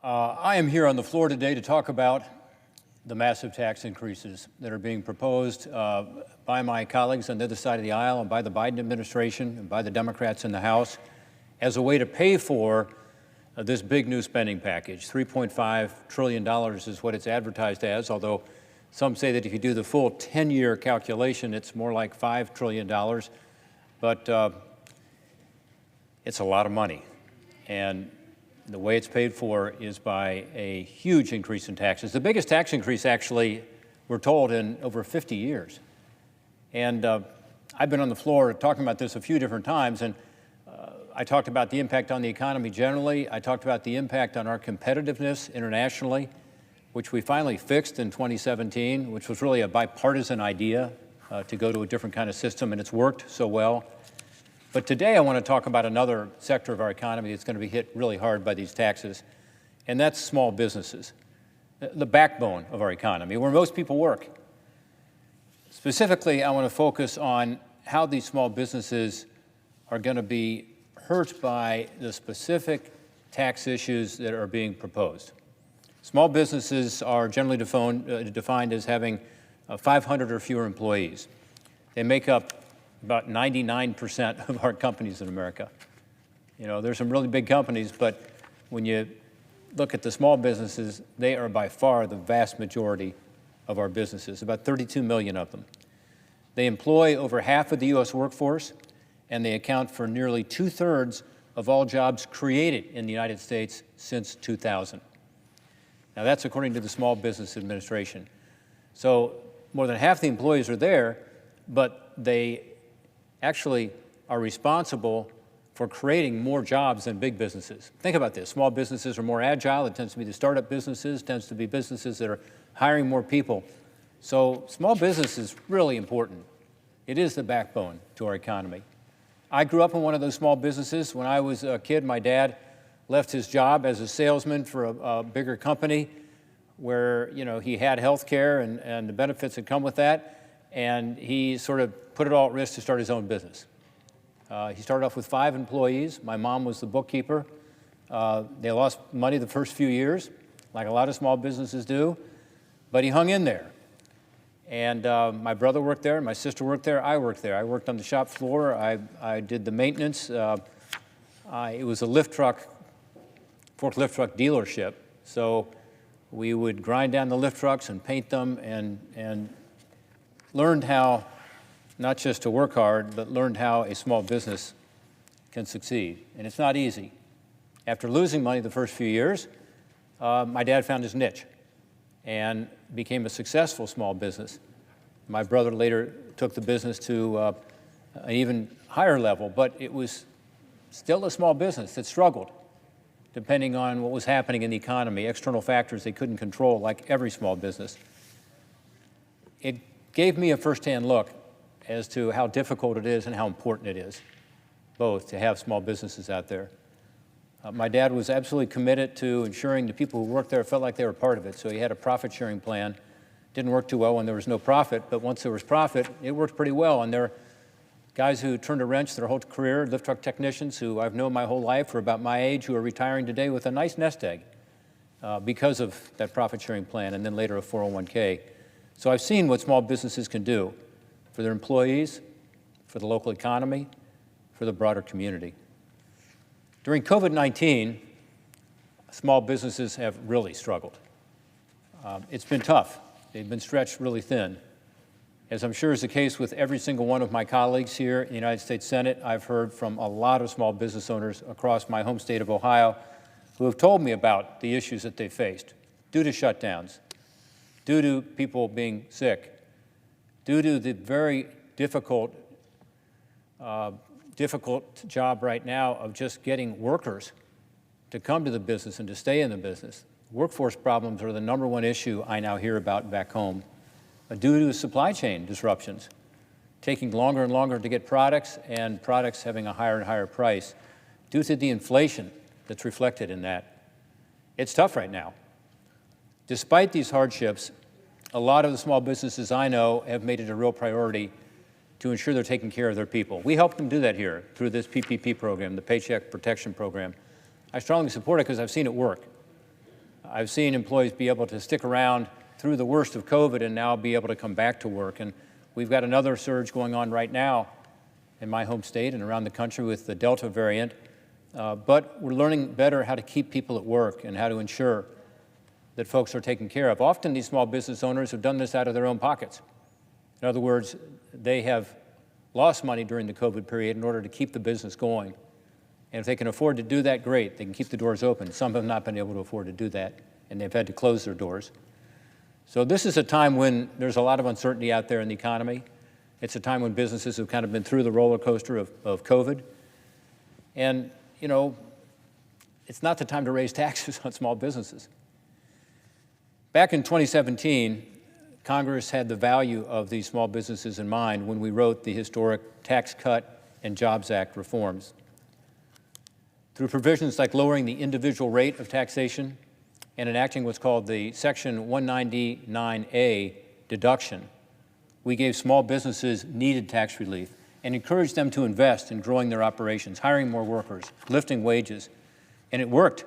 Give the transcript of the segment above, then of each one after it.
I am here on the floor today to talk about the massive tax increases that are being proposed by my colleagues on the other side of the aisle and by the Biden administration and by the Democrats in the House as a way to pay for this big new spending package. $3.5 trillion is what it's advertised as, although some say that if you do the full 10-year calculation, it's more like $5 trillion. But it's a lot of money. And the way it's paid for is by a huge increase in taxes. The biggest tax increase, actually, we're told, in over 50 years. And I've been on the floor talking about this a few different times, and I talked about the impact on the economy generally. I talked about the impact on our competitiveness internationally, which we finally fixed in 2017, which was really a bipartisan idea to go to a different kind of system, and it's worked so well. But today I want to talk about another sector of our economy that's going to be hit really hard by these taxes, and that's small businesses, the backbone of our economy, where most people work. Specifically, I want to focus on how these small businesses are going to be hurt by the specific tax issues that are being proposed. Small businesses are generally defined as having 500 or fewer employees. They make up about 99% of our companies in America. You know, there's some really big companies, but when you look at the small businesses, they are by far the vast majority of our businesses, about 32 million of them. They employ over half of the U.S. workforce, and they account for nearly 2/3 of all jobs created in the United States since 2000. Now, that's according to the Small Business Administration. So more than half the employees are there, but they actually are responsible for creating more jobs than big businesses. Think about this. Small businesses are more agile. It tends to be the startup businesses, tends to be businesses that are hiring more people. So small business is really important. It is the backbone to our economy. I grew up in one of those small businesses. When I was a kid, my dad left his job as a salesman for a bigger company where, you know, he had health care and the benefits that come with that. And he sort of put it all at risk to start his own business. He started off with 5 employees. My mom was the bookkeeper. They lost money the first few years, like a lot of small businesses do, but he hung in there. And my brother worked there, my sister worked there, I worked there. I worked on the shop floor. I did the maintenance. It was a forklift truck dealership. So we would grind down the lift trucks and paint them and learned how not just to work hard, but learned how a small business can succeed. And it's not easy. After losing money the first few years, my dad found his niche and became a successful small business. My brother later took the business to an even higher level, but it was still a small business that struggled, depending on what was happening in the economy, external factors they couldn't control, like every small business. It gave me a firsthand look as to how difficult it is and how important it is, both, to have small businesses out there. My dad was absolutely committed to ensuring the people who worked there felt like they were part of it, so he had a profit-sharing plan. Didn't work too well when there was no profit, but once there was profit, it worked pretty well. And there are guys who turned a wrench their whole career, lift truck technicians who I've known my whole life, who are about my age, who are retiring today with a nice nest egg because of that profit-sharing plan, and then later a 401k. So I've seen what small businesses can do for their employees, for the local economy, for the broader community. During COVID-19, small businesses have really struggled. It's been tough. They've been stretched really thin. As I'm sure is the case with every single one of my colleagues here in the United States Senate, I've heard from a lot of small business owners across my home state of Ohio who have told me about the issues that they faced due to shutdowns, due to people being sick, due to the very difficult job right now of just getting workers to come to the business and to stay in the business. Workforce problems are the #1 issue I now hear about back home, due to supply chain disruptions, taking longer and longer to get products and products having a higher and higher price, due to the inflation that's reflected in that. It's tough right now. Despite these hardships, a lot of the small businesses I know have made it a real priority to ensure they're taking care of their people. We help them do that here through this PPP program, the Paycheck Protection Program. I strongly support it because I've seen it work. I've seen employees be able to stick around through the worst of COVID and now be able to come back to work. And we've got another surge going on right now in my home state and around the country with the Delta variant. But we're learning better how to keep people at work and how to ensure that folks are taken care of. Often these small business owners have done this out of their own pockets. In other words, they have lost money during the COVID period in order to keep the business going. And if they can afford to do that, great. They can keep the doors open. Some have not been able to afford to do that, and they've had to close their doors. So this is a time when there's a lot of uncertainty out there in the economy. It's a time when businesses have kind of been through the roller coaster of COVID. And, you know, it's not the time to raise taxes on small businesses. Back in 2017, Congress had the value of these small businesses in mind when we wrote the historic Tax Cut and Jobs Act reforms. Through provisions like lowering the individual rate of taxation and enacting what's called the Section 199A deduction, we gave small businesses needed tax relief and encouraged them to invest in growing their operations, hiring more workers, lifting wages, and it worked.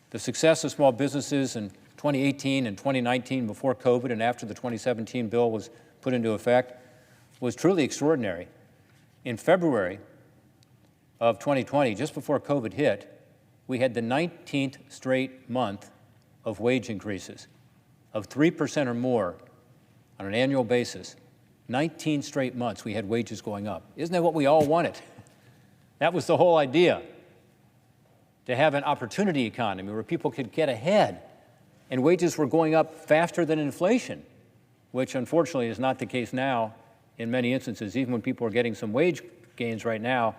The success of small businesses in 2018 and 2019 before COVID and after the 2017 bill was put into effect was truly extraordinary. In February of 2020, just before COVID hit, we had the 19th straight month of wage increases of 3% or more on an annual basis. 19 straight months we had wages going up. Isn't that what we all wanted? That was the whole idea, to have an opportunity economy where people could get ahead and wages were going up faster than inflation, which unfortunately is not the case now in many instances. Even when people are getting some wage gains right now,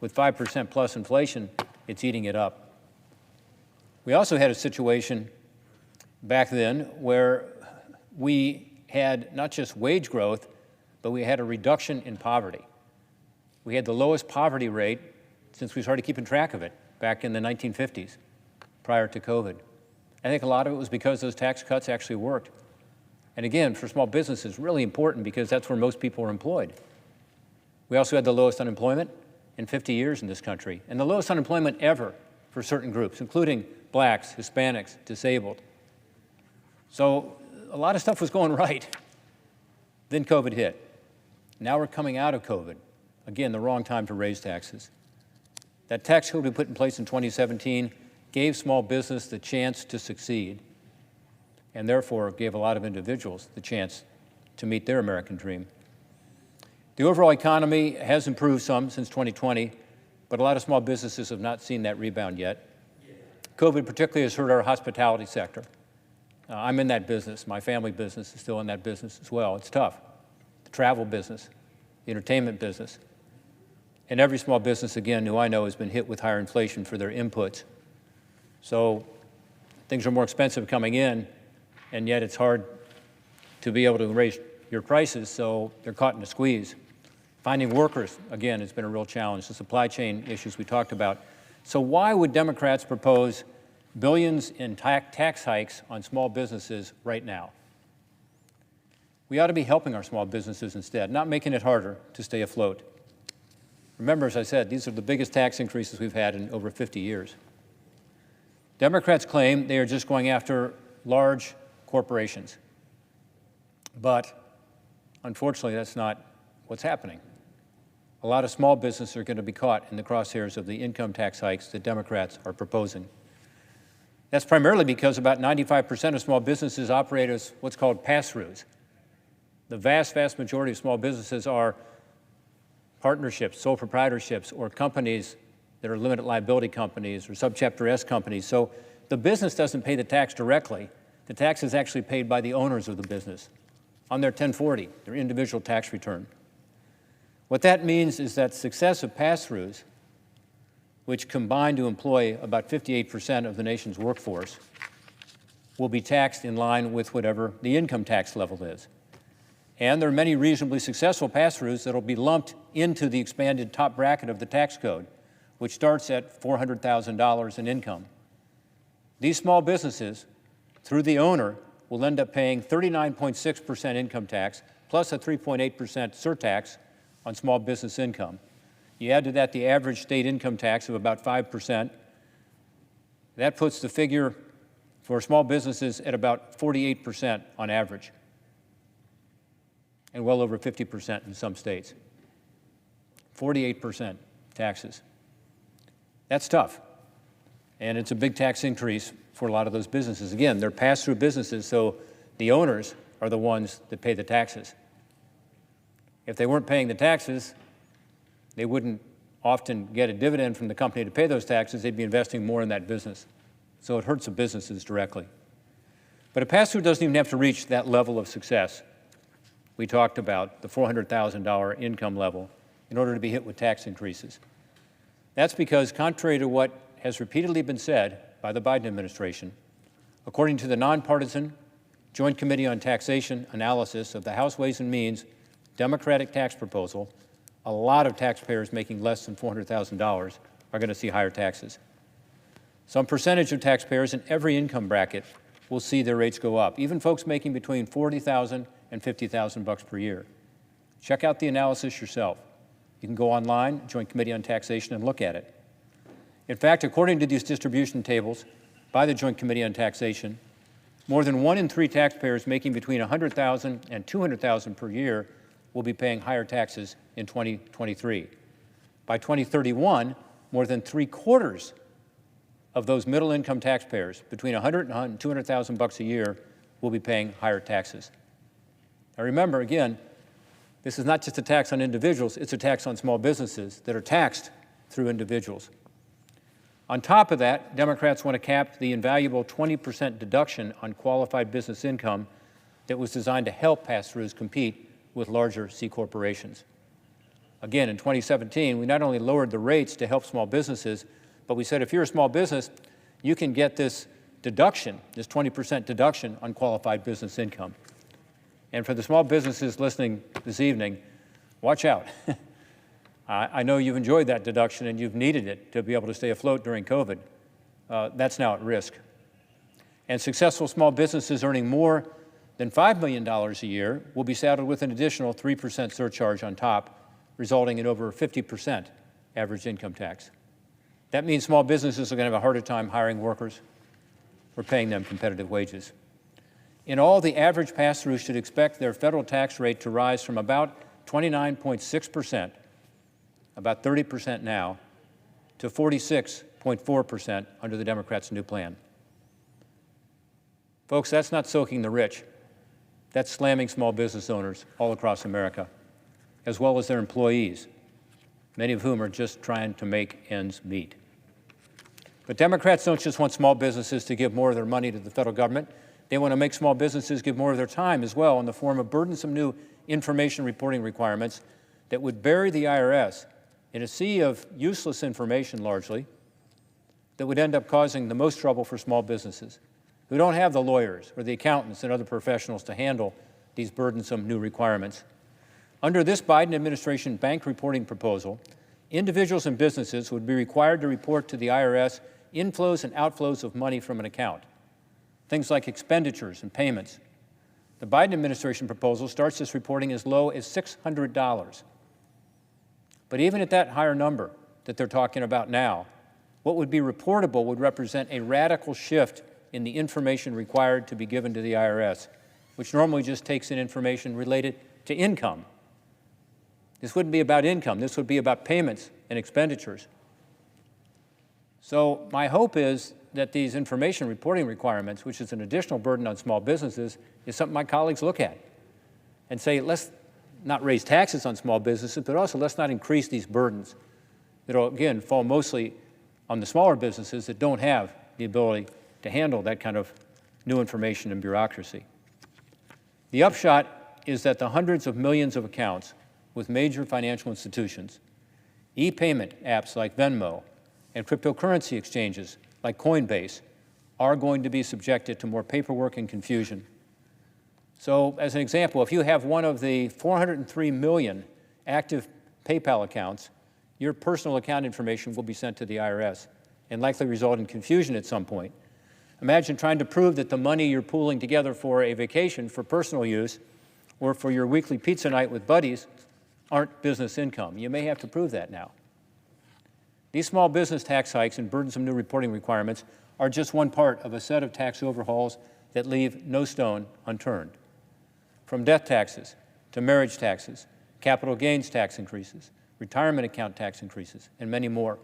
with 5% plus inflation, it's eating it up. We also had a situation back then where we had not just wage growth, but we had a reduction in poverty. We had the lowest poverty rate since we started keeping track of it back in the 1950s, prior to COVID. I think a lot of it was because those tax cuts actually worked. And again, for small businesses, really important because that's where most people are employed. We also had the lowest unemployment in 50 years in this country, and the lowest unemployment ever for certain groups, including blacks, Hispanics, disabled. So a lot of stuff was going right. Then COVID hit. Now we're coming out of COVID. Again, the wrong time to raise taxes. That tax code we put in place in 2017 gave small business the chance to succeed, and therefore gave a lot of individuals the chance to meet their American dream. The overall economy has improved some since 2020, but a lot of small businesses have not seen that rebound yet. COVID particularly has hurt our hospitality sector. I'm in that business. My family business is still in that business as well. It's tough. The travel business, the entertainment business. And every small business, again, who I know has been hit with higher inflation for their inputs. So things are more expensive coming in, and yet it's hard to be able to raise your prices, so they're caught in a squeeze. Finding workers, again, has been a real challenge. The supply chain issues we talked about. So why would Democrats propose billions in tax hikes on small businesses right now? We ought to be helping our small businesses instead, not making it harder to stay afloat. Remember, as I said, these are the biggest tax increases we've had in over 50 years. Democrats claim they are just going after large corporations. But unfortunately, that's not what's happening. A lot of small businesses are going to be caught in the crosshairs of the income tax hikes that Democrats are proposing. That's primarily because about 95% of small businesses operate as what's called pass-throughs. The vast, vast majority of small businesses are partnerships, sole proprietorships, or companies that are limited liability companies or subchapter S companies. So the business doesn't pay the tax directly. The tax is actually paid by the owners of the business on their 1040, their individual tax return. What that means is that successive pass-throughs, which combine to employ about 58% of the nation's workforce, will be taxed in line with whatever the income tax level is. And there are many reasonably successful pass-throughs that will be lumped into the expanded top bracket of the tax code, which starts at $400,000 in income. These small businesses, through the owner, will end up paying 39.6% income tax plus a 3.8% surtax on small business income. You add to that the average state income tax of about 5%. That puts the figure for small businesses at about 48% on average, and well over 50% in some states. 48% taxes. That's tough, and it's a big tax increase for a lot of those businesses. Again, they're pass-through businesses, so the owners are the ones that pay the taxes. If they weren't paying the taxes, they wouldn't often get a dividend from the company to pay those taxes. They'd be investing more in that business. So it hurts the businesses directly. But a pass-through doesn't even have to reach that level of success. We talked about the $400,000 income level in order to be hit with tax increases. That's because, contrary to what has repeatedly been said by the Biden administration, according to the nonpartisan Joint Committee on Taxation analysis of the House Ways and Means Democratic tax proposal, a lot of taxpayers making less than $400,000 are going to see higher taxes. Some percentage of taxpayers in every income bracket will see their rates go up, even folks making between $40,000 and $50,000 per year. Check out the analysis yourself. You can go online, Joint Committee on Taxation, and look at it. In fact, according to these distribution tables by the Joint Committee on Taxation, more than 1 in 3 taxpayers making between $100,000 and $200,000 per year will be paying higher taxes in 2023. By 2031, more than 3/4 of those middle-income taxpayers between $100,000 and $200,000 a year will be paying higher taxes. Now remember, again, this is not just a tax on individuals, it's a tax on small businesses that are taxed through individuals. On top of that, Democrats want to cap the invaluable 20% deduction on qualified business income that was designed to help pass-throughs compete with larger C corporations. Again, in 2017, we not only lowered the rates to help small businesses, but we said if you're a small business, you can get this deduction, this 20% deduction on qualified business income. And for the small businesses listening this evening, watch out. I know you've enjoyed that deduction and you've needed it to be able to stay afloat during COVID. That's now at risk. And successful small businesses earning more than $5 million a year will be saddled with an additional 3% surcharge on top, resulting in over 50% average income tax. That means small businesses are going to have a harder time hiring workers or paying them competitive wages. In all, the average pass-through should expect their federal tax rate to rise from about 29.6%, about 30% now, to 46.4% under the Democrats' new plan. Folks, that's not soaking the rich. That's slamming small business owners all across America, as well as their employees, many of whom are just trying to make ends meet. But Democrats don't just want small businesses to give more of their money to the federal government. They want to make small businesses give more of their time as well in the form of burdensome new information reporting requirements that would bury the IRS in a sea of useless information, largely, that would end up causing the most trouble for small businesses who don't have the lawyers or the accountants and other professionals to handle these burdensome new requirements. Under this Biden administration bank reporting proposal, individuals and businesses would be required to report to the IRS inflows and outflows of money from an account, things like expenditures and payments. The Biden administration proposal starts this reporting as low as $600. But even at that higher number that they're talking about now, what would be reportable would represent a radical shift in the information required to be given to the IRS, which normally just takes in information related to income. This wouldn't be about income. This would be about payments and expenditures. So my hope is that these information reporting requirements, which is an additional burden on small businesses, is something my colleagues look at and say, let's not raise taxes on small businesses, but also let's not increase these burdens that will, again, fall mostly on the smaller businesses that don't have the ability to handle that kind of new information and bureaucracy. The upshot is that the hundreds of millions of accounts with major financial institutions, e-payment apps like Venmo, and cryptocurrency exchanges like Coinbase are going to be subjected to more paperwork and confusion. So, as an example, if you have one of the 403 million active PayPal accounts, your personal account information will be sent to the IRS and likely result in confusion at some point. Imagine trying to prove that the money you're pooling together for a vacation for personal use or for your weekly pizza night with buddies aren't business income. You may have to prove that now. These small business tax hikes and burdensome new reporting requirements are just one part of a set of tax overhauls that leave no stone unturned. From death taxes to marriage taxes, capital gains tax increases, retirement account tax increases, and many more.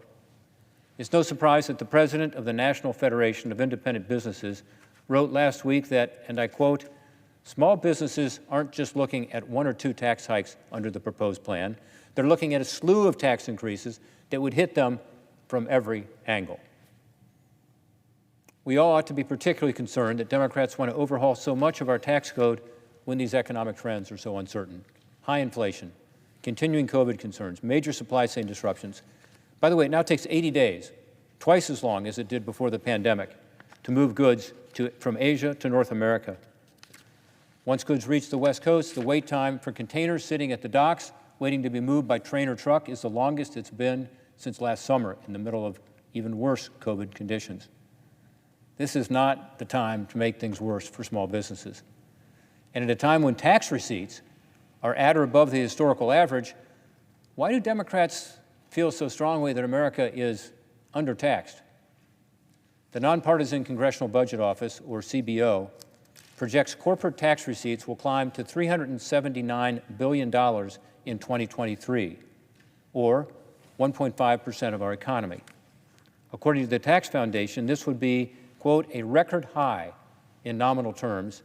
It's no surprise that the president of the National Federation of Independent Businesses wrote last week that, and I quote, "Small businesses aren't just looking at one or two tax hikes under the proposed plan. They're looking at a slew of tax increases that would hit them from every angle." We all ought to be particularly concerned that Democrats want to overhaul so much of our tax code when these economic trends are so uncertain. High inflation, continuing COVID concerns, major supply chain disruptions. By the way, it now takes 80 days, twice as long as it did before the pandemic, to move goods from Asia to North America. Once goods reach the West Coast, the wait time for containers sitting at the docks waiting to be moved by train or truck is the longest it's been since last summer in the middle of even worse COVID conditions. This is not the time to make things worse for small businesses. And at a time when tax receipts are at or above the historical average, why do Democrats feel so strongly that America is undertaxed? The Nonpartisan Congressional Budget Office, or CBO, projects corporate tax receipts will climb to $379 billion in 2023, or 1.5% of our economy. According to the Tax Foundation, this would be, quote, "a record high in nominal terms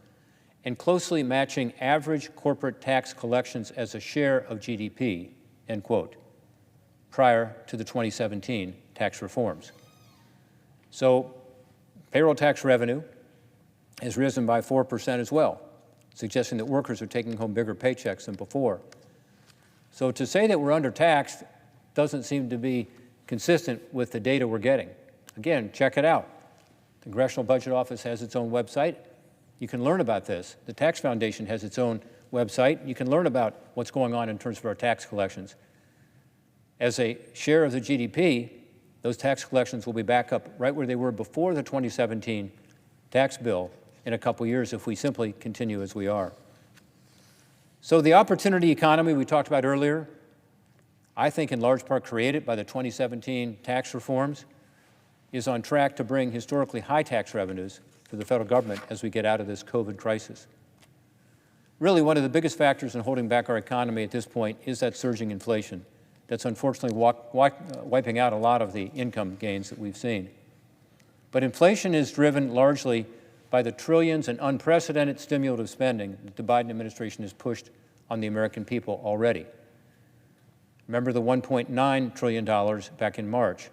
and closely matching average corporate tax collections as a share of GDP," end quote, prior to the 2017 tax reforms. So payroll tax revenue has risen by 4% as well, suggesting that workers are taking home bigger paychecks than before. So to say that we're undertaxed doesn't seem to be consistent with the data we're getting. Again, check it out. The Congressional Budget Office has its own website. You can learn about this. The Tax Foundation has its own website. You can learn about what's going on in terms of our tax collections. As a share of the GDP, those tax collections will be back up right where they were before the 2017 tax bill in a couple years if we simply continue as we are. So the opportunity economy we talked about earlier, I think in large part created by the 2017 tax reforms, is on track to bring historically high tax revenues for the federal government as we get out of this COVID crisis. Really, one of the biggest factors in holding back our economy at this point is that surging inflation that's unfortunately wiping out a lot of the income gains that we've seen. But inflation is driven largely by the trillions and unprecedented stimulative spending that the Biden administration has pushed on the American people already. Remember the $1.9 trillion back in March,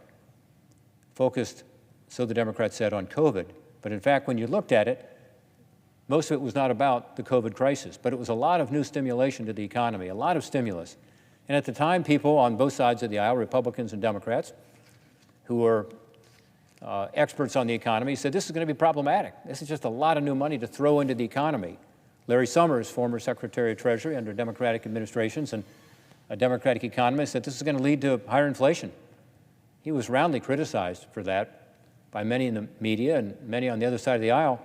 focused, so the Democrats said, on COVID. But in fact, when you looked at it, most of it was not about the COVID crisis, but it was a lot of new stimulation to the economy, a lot of stimulus. And at the time, people on both sides of the aisle, Republicans and Democrats, who were experts on the economy, said this is going to be problematic. This is just a lot of new money to throw into the economy. Larry Summers, former Secretary of Treasury under Democratic administrations and a Democratic economist, said this is going to lead to higher inflation. He was roundly criticized for that by many in the media and many on the other side of the aisle.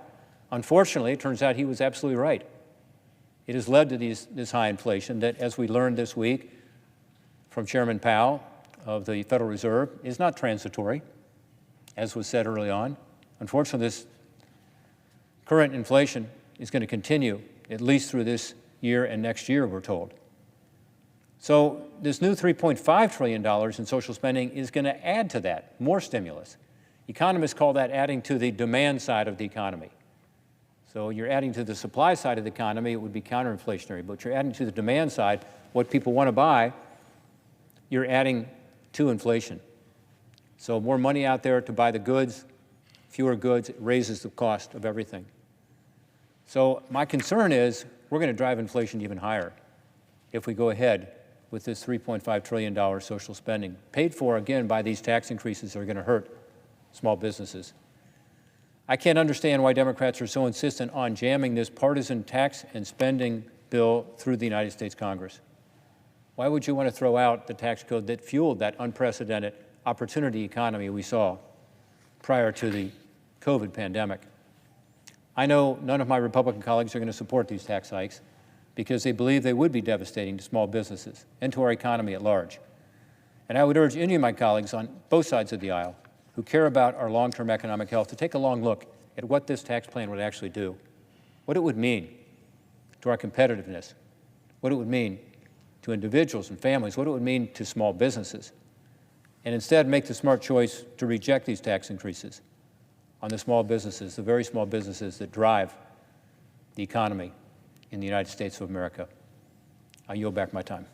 Unfortunately, it turns out he was absolutely right. It has led to this high inflation that, as we learned this week from Chairman Powell of the Federal Reserve, is not transitory, as was said early on. Unfortunately, this current inflation is going to continue at least through this year and next year, we're told. So this new $3.5 trillion in social spending is going to add to that, more stimulus. Economists call that adding to the demand side of the economy. So you're adding to the supply side of the economy, it would be counterinflationary, but you're adding to the demand side, what people want to buy, you're adding to inflation. So more money out there to buy the goods, fewer goods, it raises the cost of everything. So my concern is we're going to drive inflation even higher if we go ahead with this $3.5 trillion social spending, paid for, again, by these tax increases that are going to hurt small businesses. I can't understand why Democrats are so insistent on jamming this partisan tax and spending bill through the United States Congress. Why would you want to throw out the tax code that fueled that unprecedented opportunity economy we saw prior to the COVID pandemic? I know none of my Republican colleagues are going to support these tax hikes because they believe they would be devastating to small businesses and to our economy at large. And I would urge any of my colleagues on both sides of the aisle who care about our long-term economic health to take a long look at what this tax plan would actually do, what it would mean to our competitiveness, what it would mean to individuals and families, what it would mean to small businesses, and instead make the smart choice to reject these tax increases on the small businesses, the very small businesses that drive the economy in the United States of America. I yield back my time.